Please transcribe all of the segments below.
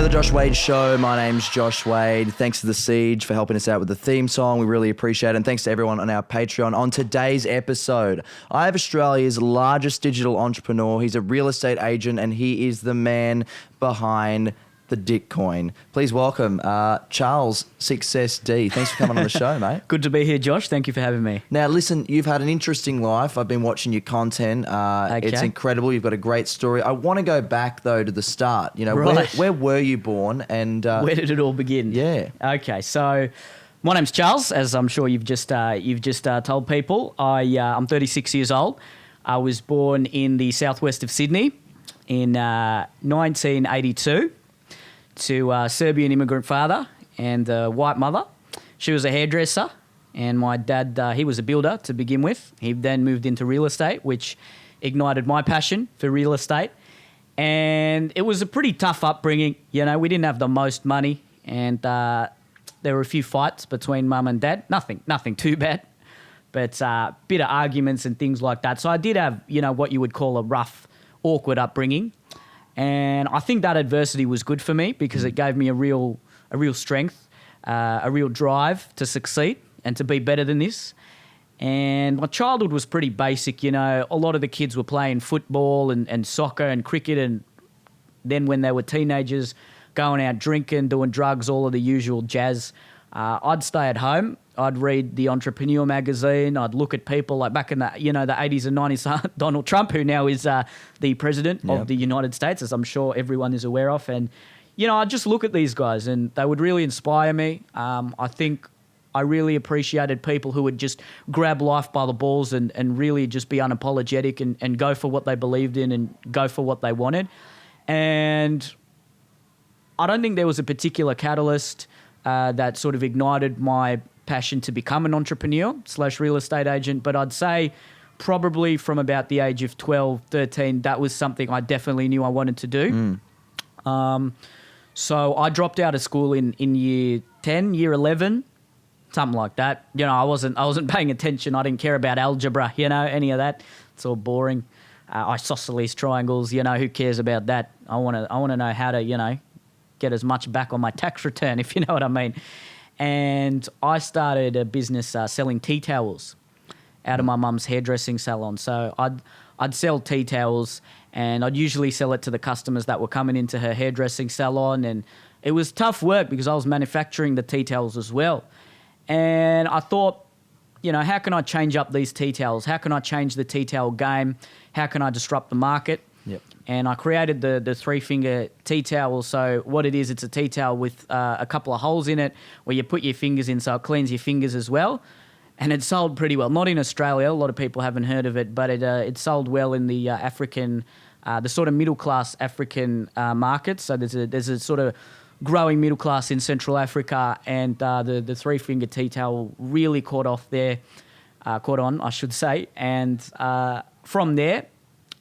the Josh Wade Show. My name's Josh Wade. Thanks to The Siege for helping us out with the theme song. We really appreciate it. And thanks to everyone on our Patreon. On today's episode, I have Australia's largest digital entrepreneur. He's a real estate agent and he is the man behind the Ditcoin. Please welcome Charles Success D. Thanks for coming on the show, mate. Good to be here, Josh. Thank you for having me. Now, listen, you've had an interesting life. I've been watching your content. It's incredible. You've got a great story. I want to go back, though, to the start. You know, right. where were you born and... where did it all begin? Yeah. Okay, so my name's Charles, as I'm sure you've just told people. I'm 36 years old. I was born in the southwest of Sydney in 1982. To a Serbian immigrant father and a white mother. She was a hairdresser and my dad, he was a builder to begin with. He then moved into real estate, which ignited my passion for real estate. And it was a pretty tough upbringing. You know, we didn't have the most money and there were a few fights between mum and dad. Nothing too bad, but bit of arguments and things like that. So I did have, you know, what you would call a rough, awkward upbringing. And I think that adversity was good for me because it gave me a real strength, a real drive to succeed and to be better than this. And my childhood was pretty basic, you know. A lot of the kids were playing football and soccer and cricket, and then when they were teenagers, going out drinking, doing drugs, all of the usual jazz. I'd stay at home. I'd read the Entrepreneur magazine. I'd look at people like back in the, you know, the 80s and 90s, Donald Trump, who now is the president of the United States, as I'm sure everyone is aware of. And, you know, I'd just look at these guys and they would really inspire me. I think I really appreciated people who would just grab life by the balls and really just be unapologetic and go for what they believed in and go for what they wanted. And I don't think there was a particular catalyst that sort of ignited my passion to become an entrepreneur / real estate agent. But I'd say probably from about the age of 12, 13, that was something I definitely knew I wanted to do. So I dropped out of school in year 10, year 11, something like that. You know, I wasn't paying attention. I didn't care about algebra, you know, any of that. It's all boring. Isosceles triangles, you know, who cares about that? I want to know how to, you know, get as much back on my tax return, if you know what I mean. And I started a business selling tea towels out of my mum's hairdressing salon. So I'd sell tea towels and I'd usually sell it to the customers that were coming into her hairdressing salon. And it was tough work because I was manufacturing the tea towels as well. And I thought, you know, how can I change up these tea towels? How can I change the tea towel game? How can I disrupt the market? Yep. And I created the three-finger tea towel. So what it is, it's a tea towel with a couple of holes in it where you put your fingers in so it cleans your fingers as well. And it sold pretty well. Not in Australia. A lot of people haven't heard of it, but it sold well in the African, the sort of middle-class African market. So there's a sort of growing middle class in Central Africa, and the three-finger tea towel really caught on, I should say. And from there,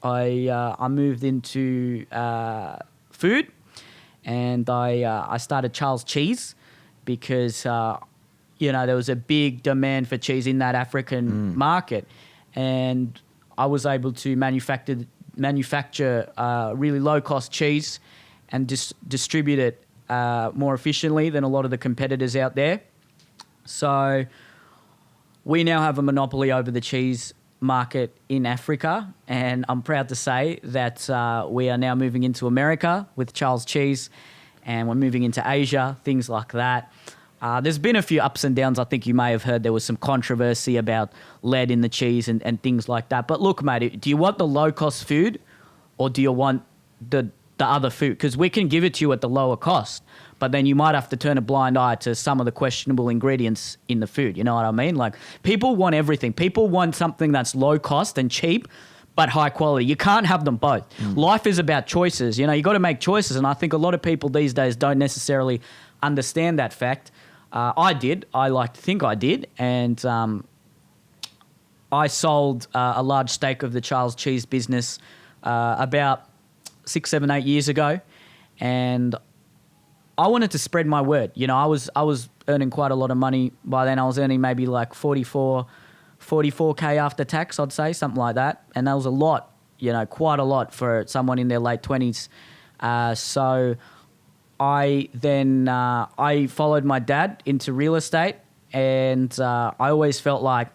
I moved into food, and I started Charles Cheese because you know, there was a big demand for cheese in that African market, and I was able to manufacture really low cost cheese and distribute it more efficiently than a lot of the competitors out there. So we now have a monopoly over the cheese market in Africa, and I'm proud to say that we are now moving into America with Charles Cheese, and we're moving into Asia, things like that. There's been a few ups and downs. I think you may have heard there was some controversy about lead in the cheese and things like that. But look, mate, do you want the low-cost food or do you want the other food? Because we can give it to you at the lower cost, but then you might have to turn a blind eye to some of the questionable ingredients in the food. You know what I mean? Like, people want everything. People want something that's low cost and cheap, but high quality. You can't have them both. Life is about choices. You know, you got to make choices. And I think a lot of people these days don't necessarily understand that fact. I did. I like to think I did. And I sold a large stake of the Charles Cheese business about 6, 7, 8 years ago. And I wanted to spread my word. You know, I was earning quite a lot of money by then. I was earning maybe like 44K after tax, I'd say, something like that. And that was a lot, you know, quite a lot for someone in their late 20s. So I followed my dad into real estate, and I always felt like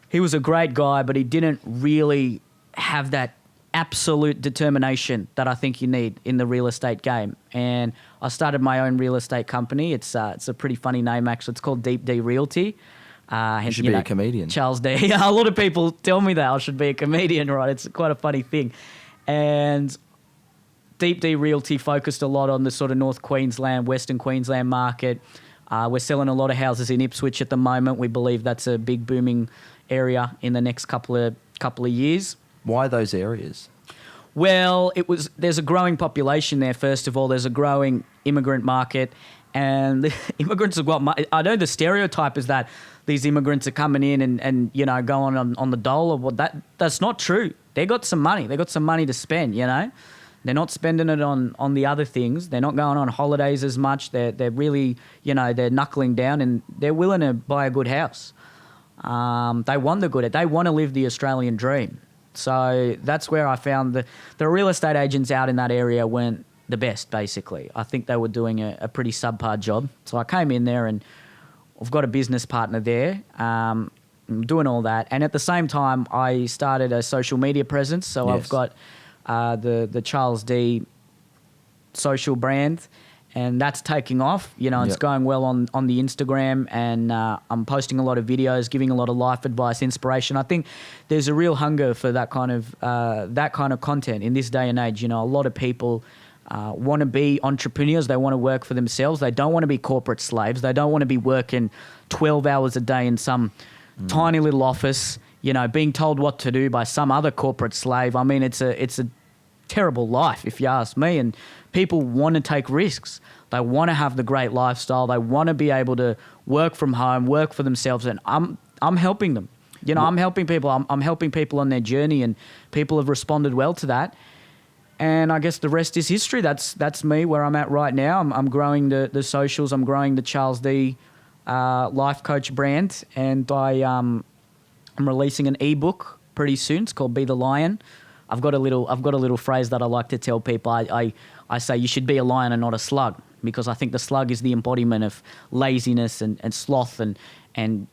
he was a great guy, but he didn't really have that absolute determination that I think you need in the real estate game. And I started my own real estate company. It's a pretty funny name, actually. It's called D Realty. You should be a comedian. Charles D. A lot of people tell me that I should be a comedian, right? It's quite a funny thing. And D Realty focused a lot on the sort of North Queensland, Western Queensland market. We're selling a lot of houses in Ipswich at the moment. We believe that's a big booming area in the next couple of years. Why those areas? Well, there's a growing population there, first of all. There's a growing immigrant market. And the immigrants have got... I know the stereotype is that these immigrants are coming in and going on the dole or what. That's not true. They got some money. They got some money to spend, They're not spending it on the other things. They're not going on holidays as much. They're really, they're knuckling down and they're willing to buy a good house. They want they want to live the Australian dream. So that's where I found the real estate agents out in that area weren't the best, basically. I think they were doing a pretty subpar job. So I came in there and I've got a business partner there, doing all that. And at the same time, I started a social media presence. So Yes. I've got the Charles D social brand, and that's taking off. It's Yep. going well on the Instagram, and I'm posting a lot of videos, giving a lot of life advice, inspiration. I think there's a real hunger for that kind of content in this day and age. A lot of people want to be entrepreneurs. They want to work for themselves. They don't want to be corporate slaves. They don't want to be working 12 hours a day in some tiny little office, being told what to do by some other corporate slave. I mean, it's a terrible life, if you ask me. And people want to take risks. They want to have the great lifestyle. They want to be able to work from home, work for themselves. And I'm helping them. I'm helping people. I'm helping people on their journey, and people have responded well to that. And I guess the rest is history. That's me where I'm at right now. I'm growing the socials. I'm growing the Charles D life coach brand, and I'm releasing an ebook pretty soon. It's called Be the Lion. I've got a little phrase that I like to tell people. I say you should be a lion and not a slug, because I think the slug is the embodiment of laziness and sloth and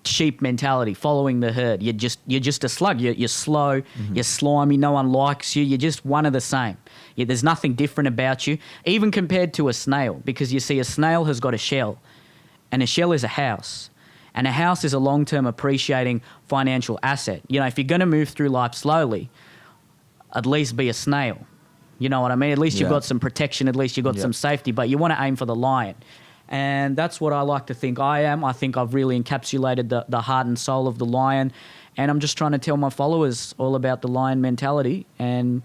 sheep mentality, following the herd. You're just a slug. You're slow. Mm-hmm. You're slimy. No one likes you. You're just one of the same. There's nothing different about you, even compared to a snail, because you see a snail has got a shell, and a shell is a house. And a house is a long-term appreciating financial asset. If you're going to move through life slowly, at least be a snail. You know what I mean? At least you've got some protection. At least you've got some safety. But you want to aim for the lion. And that's what I like to think I am. I think I've really encapsulated the heart and soul of the lion. And I'm just trying to tell my followers all about the lion mentality and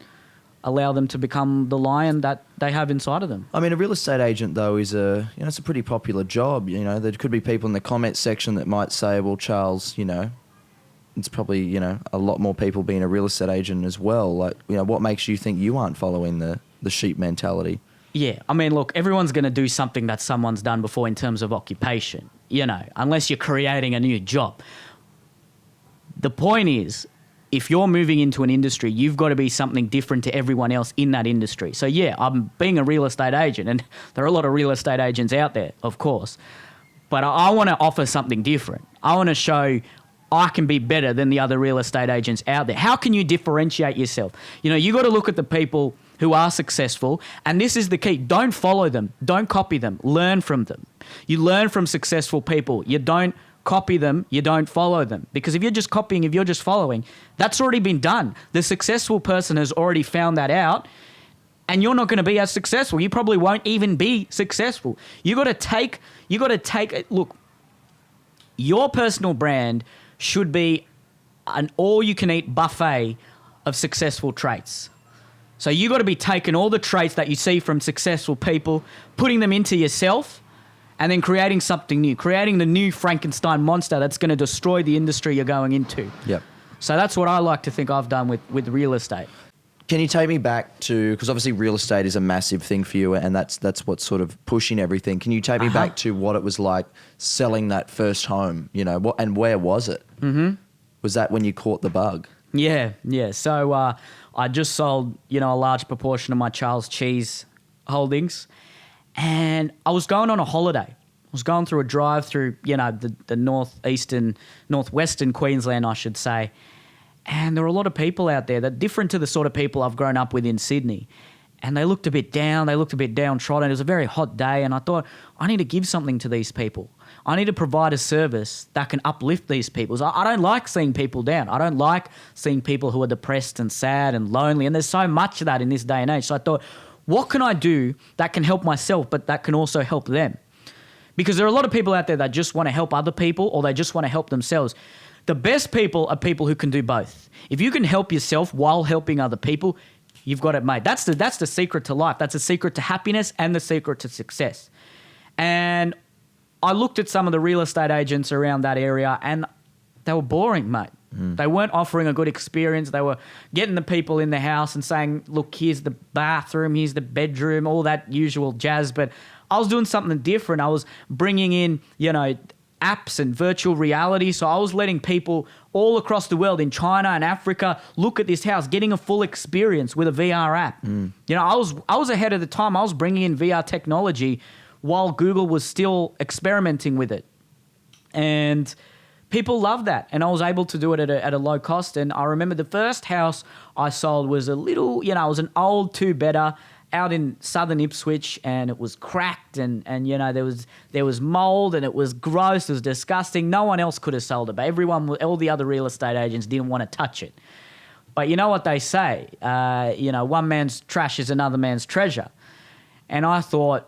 allow them to become the lion that they have inside of them. I mean, a real estate agent, though, is it's a pretty popular job. There could be people in the comments section that might say, well, Charles, it's probably, a lot more people being a real estate agent as well. Like, what makes you think you aren't following the sheep mentality? Yeah. I mean, look, everyone's going to do something that someone's done before in terms of occupation, unless you're creating a new job. The point is, if you're moving into an industry, you've got to be something different to everyone else in that industry. So, yeah, I'm being a real estate agent, and there are a lot of real estate agents out there, of course. But I want to offer something different. I want to show I can be better than the other real estate agents out there. How can you differentiate yourself? You got to look at the people who are successful, and this is the key. Don't follow them. Don't copy them. Learn from them. You learn from successful people. You don't copy them, you don't follow them. Because if you're just copying, if you're just following, that's already been done. The successful person has already found that out, and you're not going to be as successful. You probably won't even be successful. You got to take, look, your personal brand should be an all-you-can-eat buffet of successful traits. So you got to be taking all the traits that you see from successful people, putting them into yourself, and then creating something new, creating the new Frankenstein monster that's going to destroy the industry you're going into. Yep. So that's what I like to think I've done with real estate. Can you take me back to, because obviously real estate is a massive thing for you, and that's what's sort of pushing everything. Can you take me back to what it was like selling that first home, and where was it? Mm-hmm. Was that when you caught the bug? Yeah. So I just sold, a large proportion of my Charles cheese holdings, and I was going on a holiday. I was going through a drive through, the northwestern Queensland, I should say. And there were a lot of people out there that are different to the sort of people I've grown up with in Sydney. And they looked a bit down. They looked a bit downtrodden. It was a very hot day. And I thought, I need to give something to these people. I need to provide a service that can uplift these people. I don't like seeing people down. I don't like seeing people who are depressed and sad and lonely. And there's so much of that in this day and age. So I thought, what can I do that can help myself, but that can also help them? Because there are a lot of people out there that just want to help other people or they just want to help themselves. The best people are people who can do both. If you can help yourself while helping other people, you've got it made. That's the secret to life. That's the secret to happiness and the secret to success. And I looked at some of the real estate agents around that area and they were boring, mate. They weren't offering a good experience. They were getting the people in the house and saying, look, here's the bathroom, here's the bedroom, all that usual jazz. But I was doing something different. I was bringing in, apps and virtual reality. So I was letting people all across the world in China and Africa look at this house, getting a full experience with a VR app. I was ahead of the time. I was bringing in VR technology while Google was still experimenting with it. And people love that. And I was able to do it at a low cost. And I remember the first house I sold was a little, it was an old two-bedder out in southern Ipswich, and it was cracked and there was mold and it was gross, it was disgusting. No one else could have sold it, but all the other real estate agents didn't want to touch it. But you know what they say, one man's trash is another man's treasure. And I thought,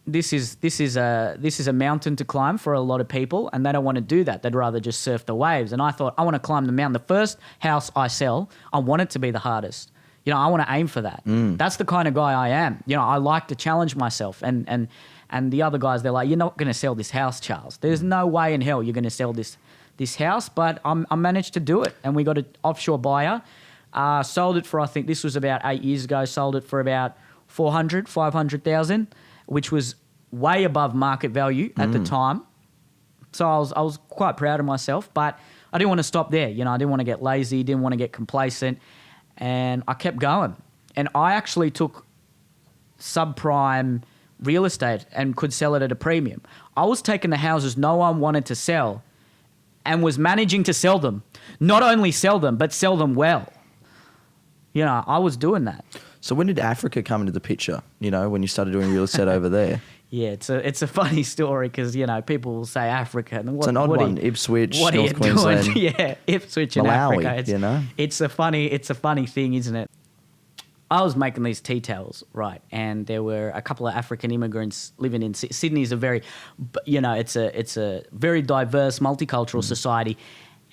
this is a mountain to climb for a lot of people, and they don't want to do that. They'd rather just surf the waves. And I thought, I want to climb the mountain. The first house I sell, I want it to be the hardest. I want to aim for that. That's the kind of guy I am. I like to challenge myself. And the other guys, they're like, you're not going to sell this house, Charles. There's no way in hell you're going to sell this house. But I managed to do it. And we got an offshore buyer. Sold it for, I think this was about 8 years ago, sold it for about 500,000, which was way above market value at the time. So I was quite proud of myself. But I didn't want to stop there. I didn't want to get lazy, didn't want to get complacent. And I kept going. And I actually took subprime real estate and could sell it at a premium. I was taking the houses no one wanted to sell and was managing to sell them. Not only sell them, but sell them well. I was doing that. So when did Africa come into the picture, when you started doing real estate over there? Yeah, it's a funny story because, people will say Africa. And it's an odd one. Ipswich, what North Queensland. Doing? Yeah, Ipswich in Malawi, Africa. It's a funny thing, isn't it? I was making these tea towels, right? And there were a couple of African immigrants living in Sydney. Is a very, it's a very diverse, multicultural society.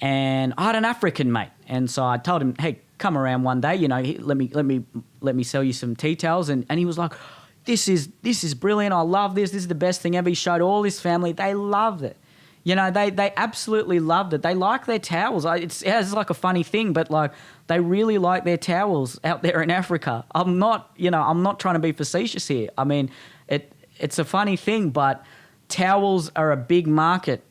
And I had an African mate, and so I told him, hey, come around one day. Let me sell you some tea towels. And he was like, This is brilliant. I love this. This is the best thing ever. He showed all his family. They loved it. They absolutely loved it. They like their towels. It's like a funny thing, but like they really like their towels out there in Africa. I'm not trying to be facetious here. I mean, it's a funny thing, but towels are a big market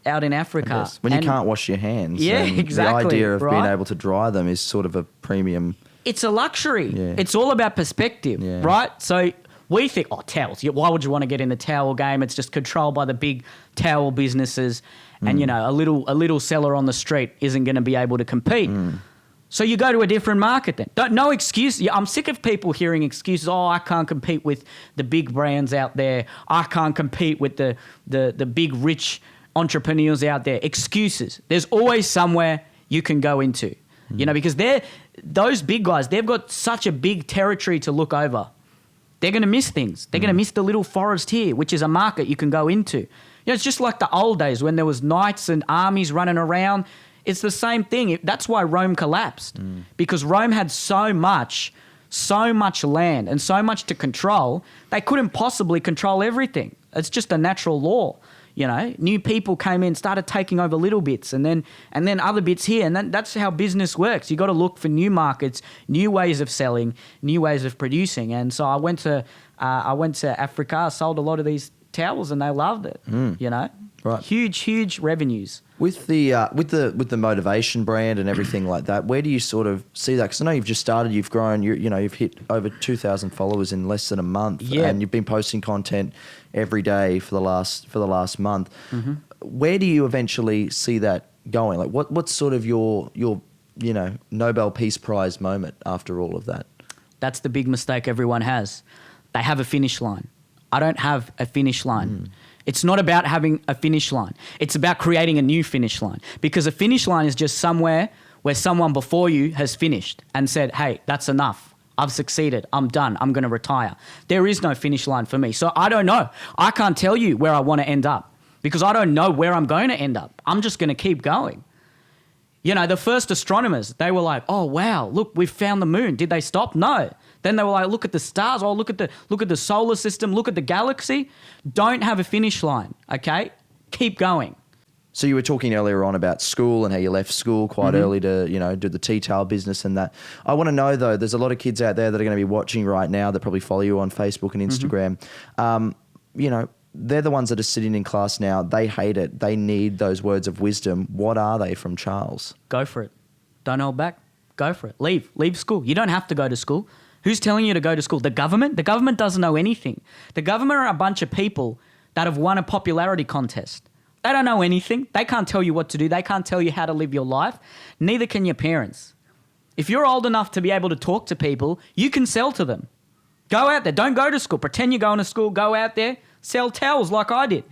out in Africa. When you can't wash your hands. Yeah, exactly. The idea of being able to dry them is sort of a premium. It's a luxury. Yeah. It's all about perspective, right? So we think, towels. Why would you want to get in the towel game? It's just controlled by the big towel businesses, and a little seller on the street isn't going to be able to compete. So you go to a different market then. No excuse. I'm sick of people hearing excuses. I can't compete with the big brands out there. I can't compete with the big rich entrepreneurs out there. Excuses. There's always somewhere you can go into. Because those big guys. They've got such a big territory to look over. They're going to miss things. They're going to miss the little forest here, which is a market you can go into. It's just like the old days when there was knights and armies running around. It's the same thing. That's why Rome collapsed, because Rome had so much land and so much to control. They couldn't possibly control everything. It's just a natural law. New people came in, started taking over little bits, and then other bits here, and that's how business works. You got to look for new markets, new ways of selling, new ways of producing. And so I went to Africa. I sold a lot of these towels, and they loved it. Right. Huge revenues. With the motivation brand and everything like that, where do you sort of see that? Because I know you've just started, you've grown, you've hit over 2,000 followers in less than a month, and you've been posting content every day for the last month. Mm-hmm. Where do you eventually see that going? Like, what's sort of your Nobel Peace Prize moment after all of that? That's the big mistake everyone has. They have a finish line. I don't have a finish line. It's not about having a finish line. It's about creating a new finish line, because a finish line is just somewhere where someone before you has finished and said, hey, that's enough. I've succeeded. I'm done. I'm going to retire. There is no finish line for me. So I don't know. I can't tell you where I want to end up, because I don't know where I'm going to end up. I'm just going to keep going. The first astronomers, they were like, oh, wow, look, we've found the moon. Did they stop? No. Then they were like, look at the stars. Oh, look at the solar system. Look at the galaxy. Don't have a finish line, okay? Keep going. So you were talking earlier on about school and how you left school quite early to, do the tea towel business and that. I want to know, though, there's a lot of kids out there that are going to be watching right now that probably follow you on Facebook and Instagram. They're the ones that are sitting in class now. They hate it. They need those words of wisdom. What are they from Charles? Go for it. Don't hold back. Go for it. Leave school. You don't have to go to school. Who's telling you to go to school? The government? The government doesn't know anything. The government are a bunch of people that have won a popularity contest. They don't know anything. They can't tell you what to do. They can't tell you how to live your life. Neither can your parents. If you're old enough to be able to talk to people, you can sell to them. Go out there. Don't go to school. Pretend you're going to school. Go out there. Sell towels like I did.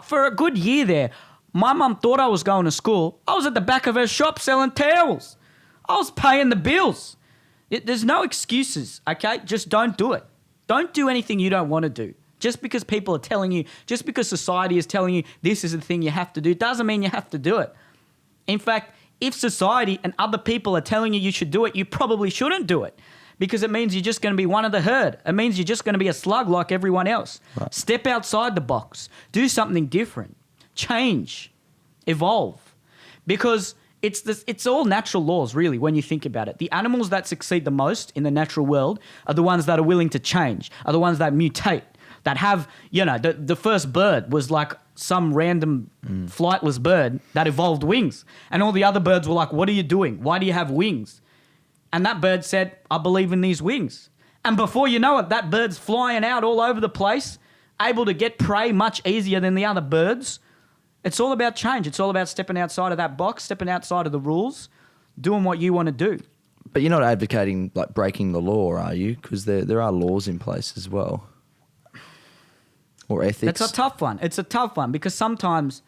For a good year there, my mum thought I was going to school. I was at the back of her shop selling towels. I was paying the bills. There's no excuses, okay? Just don't do it. Don't do anything you don't want to do. Just because people are telling you, just because society is telling you this is the thing you have to do, doesn't mean you have to do it. In fact, if society and other people are telling you should do it, you probably shouldn't do it, because it means you're just going to be one of the herd. It means you're just going to be a slug like everyone else. Right. Step outside the box. Do something different. Change. Evolve. Because it's all natural laws, really, when you think about it. The animals that succeed the most in the natural world are the ones that are willing to change, are the ones that mutate, that have, the first bird was like some random flightless bird that evolved wings. And all the other birds were like, what are you doing? Why do you have wings? And that bird said, I believe in these wings. And before you know it, that bird's flying out all over the place, able to get prey much easier than the other birds. It's all about change. It's all about stepping outside of that box, stepping outside of the rules, doing what you want to do. But you're not advocating like breaking the law, are you? Because there are laws in place as well. Or ethics. It's a tough one. It's a tough one, because sometimes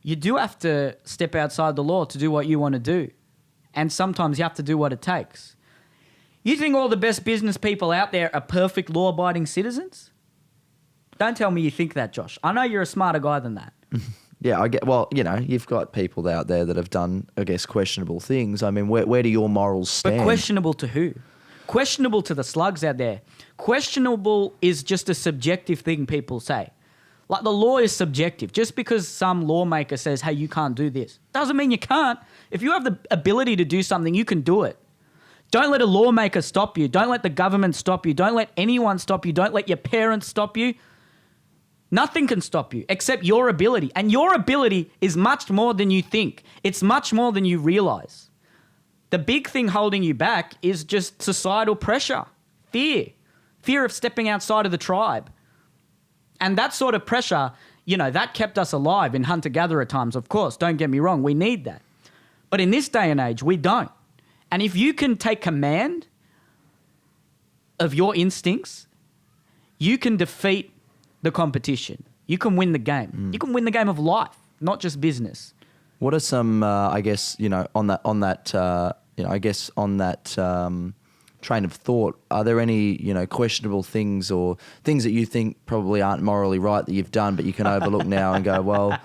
you do have to step outside the law to do what you want to do. And sometimes you have to do what it takes. You think all the best business people out there are perfect law-abiding citizens? Don't tell me you think that, Josh. I know you're a smarter guy than that. Yeah, I get. Well, you've got people out there that have done, I guess, questionable things. I mean, where do your morals stand? But questionable to who? Questionable to the slugs out there. Questionable is just a subjective thing people say. Like, the law is subjective. Just because some lawmaker says, hey, you can't do this, doesn't mean you can't. If you have the ability to do something, you can do it. Don't let a lawmaker stop you. Don't let the government stop you. Don't let anyone stop you. Don't let your parents stop you. Nothing can stop you except your ability. And your ability is much more than you think. It's much more than you realize. The big thing holding you back is just societal pressure, fear of stepping outside of the tribe. And that sort of pressure, that kept us alive in hunter-gatherer times, of course. Don't get me wrong, we need that. But in this day and age, we don't. And if you can take command of your instincts, you can defeat the competition. You can win the game. You can win the game of life, not just business. What are some, I guess, on that train of thought, are there any, questionable things or things that you think probably aren't morally right that you've done, but you can overlook now and go, well,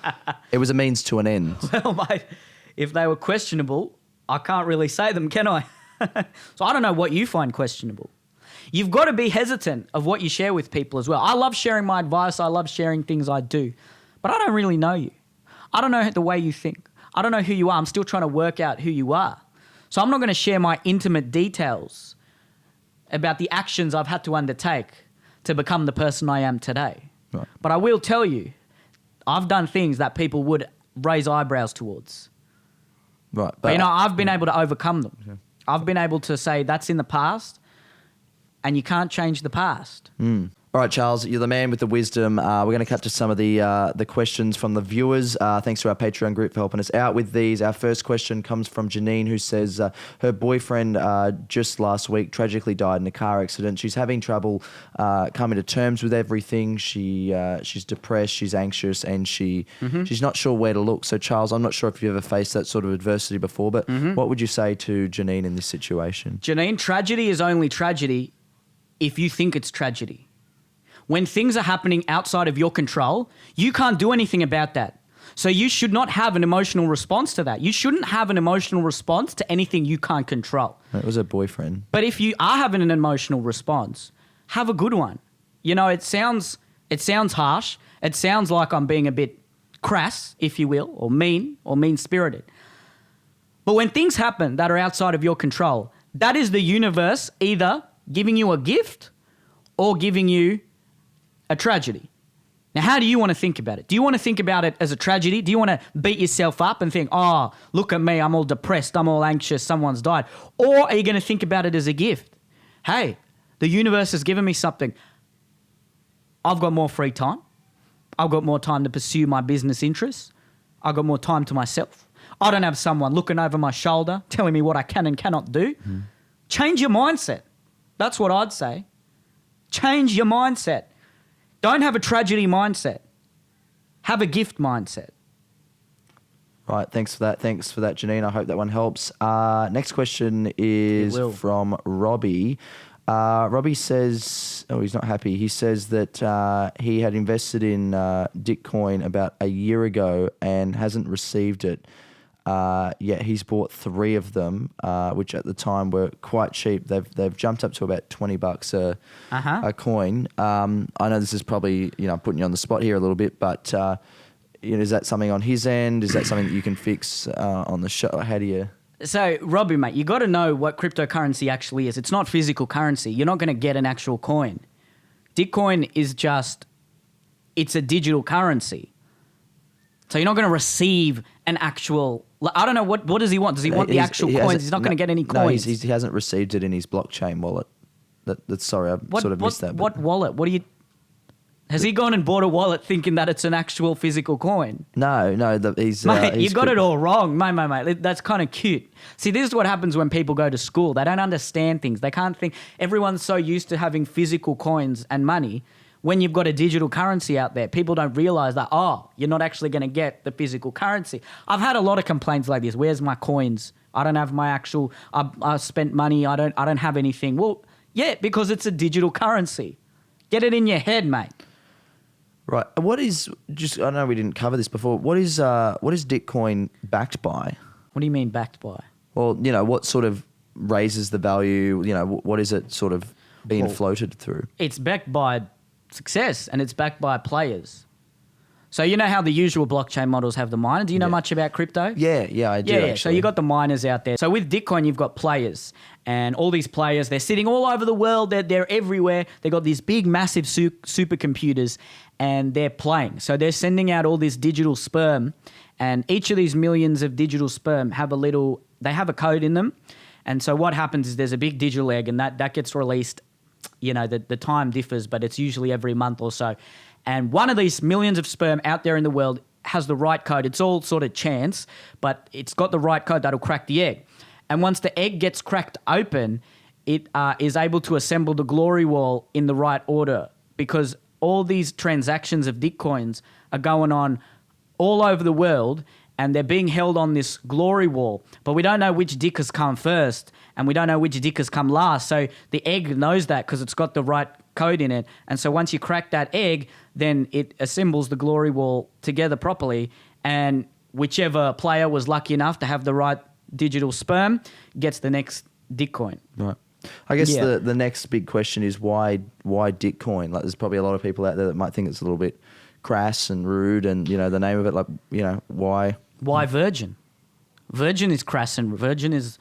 it was a means to an end? Well, mate, if they were questionable, I can't really say them, can I? So I don't know what you find questionable. You've got to be hesitant of what you share with people as well. I love sharing my advice. I love sharing things I do. But I don't really know you. I don't know the way you think. I don't know who you are. I'm still trying to work out who you are. So I'm not going to share my intimate details about the actions I've had to undertake to become the person I am today. Right. But I will tell you I've done things that people would raise eyebrows towards. Right. But I've been able to overcome them. Yeah. I've been able to say that's in the past and you can't change the past. All right, Charles, you're the man with the wisdom. We're going to cut to some of the questions from the viewers. Thanks to our Patreon group for helping us out with these. Our first question comes from Janine, who says her boyfriend just last week tragically died in a car accident. She's having trouble coming to terms with everything. She's depressed, she's anxious, and she's not sure where to look. So, Charles, I'm not sure if you've ever faced that sort of adversity before, but what would you say to Janine in this situation? Janine, tragedy is only tragedy if you think it's tragedy. When things are happening outside of your control, you can't do anything about that. So you should not have an emotional response to that. You shouldn't have an emotional response to anything you can't control. It was her boyfriend. But if you are having an emotional response, have a good one. You know, it sounds harsh. It sounds like I'm being a bit crass, if you will, or mean-spirited. But when things happen that are outside of your control, that is the universe either giving you a gift or giving you a tragedy. Now, how do you want to think about it? Do you want to think about it as a tragedy? Do you want to beat yourself up and think, oh, look at me, I'm all depressed, I'm all anxious, someone's died? Or are you going to think about it as a gift? Hey, the universe has given me something. I've got more free time. I've got more time to pursue my business interests. I've got more time to myself. I don't have someone looking over my shoulder telling me what I can and cannot do. Change your mindset. That's what I'd say. Change your mindset. Don't have a tragedy mindset. Have a gift mindset. Right, thanks for that. Thanks for that, Janine. I hope that one helps. Next question is from Robbie. Robbie says, he's not happy. He says that he had invested in Bitcoin about a year ago and hasn't received it. Yet he's bought 3 of them, which at the time were quite cheap. They've jumped up to about $20 a coin. I know this is probably putting you on the spot here a little bit, but is that something on his end? Is that something that you can fix on the show? How do you? So, Robbie, mate, you got to know what cryptocurrency actually is. It's not physical currency. You're not going to get an actual coin. Bitcoin is it's a digital currency. So you're not going to receive an actual. I don't know what does he want? Does he want the actual coins? He's not going to get any coins. No, he hasn't received it in his blockchain wallet. Sorry, I sort of missed that. What wallet? Has he gone and bought a wallet thinking that it's an actual physical coin? No, he's. Mate, you got it all wrong, mate. That's kind of cute. See, this is what happens when people go to school. They don't understand things. They can't think. Everyone's so used to having physical coins and money. When you've got a digital currency out there, people don't realize that, you're not actually going to get the physical currency. I've had a lot of complaints like this. Where's my coins? I don't have my actual, I spent money. I don't have anything. Well, yeah, because it's a digital currency. Get it in your head, mate. Right. I know we didn't cover this before. What is Bitcoin backed by? What do you mean backed by? Well, what sort of raises the value? What is it sort of being floated through? It's backed by success and it's backed by players. So you know how the usual blockchain models have the miner? Do you know much about crypto? Yeah, I do. Yeah. So you got the miners out there. So with Bitcoin, you've got players, and all these players, they're sitting all over the world. They're everywhere. They got these big, massive supercomputers, and they're playing. So they're sending out all this digital sperm, and each of these millions of digital sperm have a code in them. And so what happens is there's a big digital egg, and that gets released. The time differs, but it's usually every month or so. And one of these millions of sperm out there in the world has the right code. It's all sort of chance, but it's got the right code that'll crack the egg. And once the egg gets cracked open, it is able to assemble the glory wall in the right order, because all these transactions of Bitcoins are going on all over the world, and they're being held on this glory wall. But we don't know which dick has come first, and we don't know which dick has come last. So the egg knows that because it's got the right code in it. And so once you crack that egg, then it assembles the glory wall together properly. And whichever player was lucky enough to have the right digital sperm gets the next Bitcoin. Right. I guess the next big question is why Bitcoin? Like, there's probably a lot of people out there that might think it's a little bit crass and rude, and the name of it, why? Why Virgin? Virgin is crass, and Virgin is.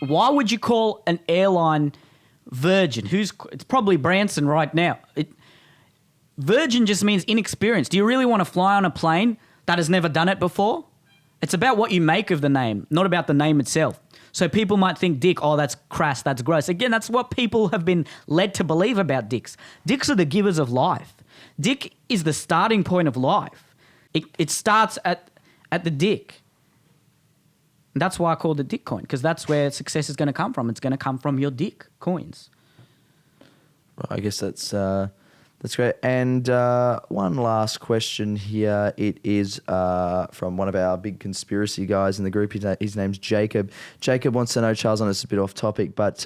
Why would you call an airline Virgin? It's probably Branson right now. Virgin just means inexperienced. Do you really want to fly on a plane that has never done it before? It's about what you make of the name, not about the name itself. So people might think dick, oh, that's crass, that's gross. Again, that's what people have been led to believe about dicks. Dicks are the givers of life. Dick is the starting point of life. It starts at the dick. And that's why I called it dick coin, because that's where success is going to come from. It's going to come from your dick coins. I guess that's great. And one last question here. It is from one of our big conspiracy guys in the group. His name's Jacob. Jacob wants to know, Charles, on it's a bit off topic, but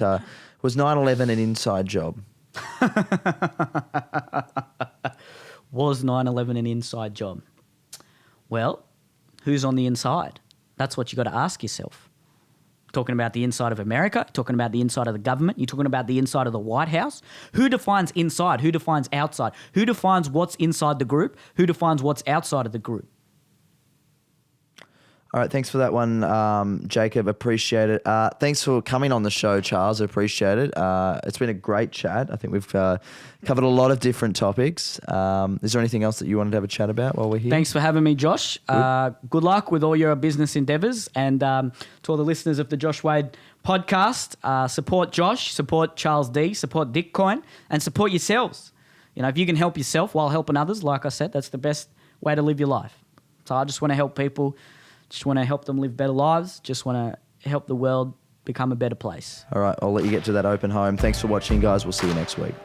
was 9/11 an inside job? Was 9/11 an inside job? Well, who's on the inside? That's what you got to ask yourself. Talking about the inside of America, talking about the inside of the government, you're talking about the inside of the White House. Who defines inside? Who defines outside? Who defines what's inside the group? Who defines what's outside of the group? All right, thanks for that one, Jacob. Appreciate it. Thanks for coming on the show, Charles. I appreciate it. It's been a great chat. I think we've covered a lot of different topics. Is there anything else that you wanted to have a chat about while we're here? Thanks for having me, Josh. Good luck with all your business endeavours. And to all the listeners of the Josh Wade podcast, support Josh, support Charles D, support Dickcoin, and support yourselves. You know, if you can help yourself while helping others, like I said, that's the best way to live your life. So I just want to help people. Just want to help them live better lives. Just want to help the world become a better place. All right, I'll let you get to that open home. Thanks for watching, guys. We'll see you next week.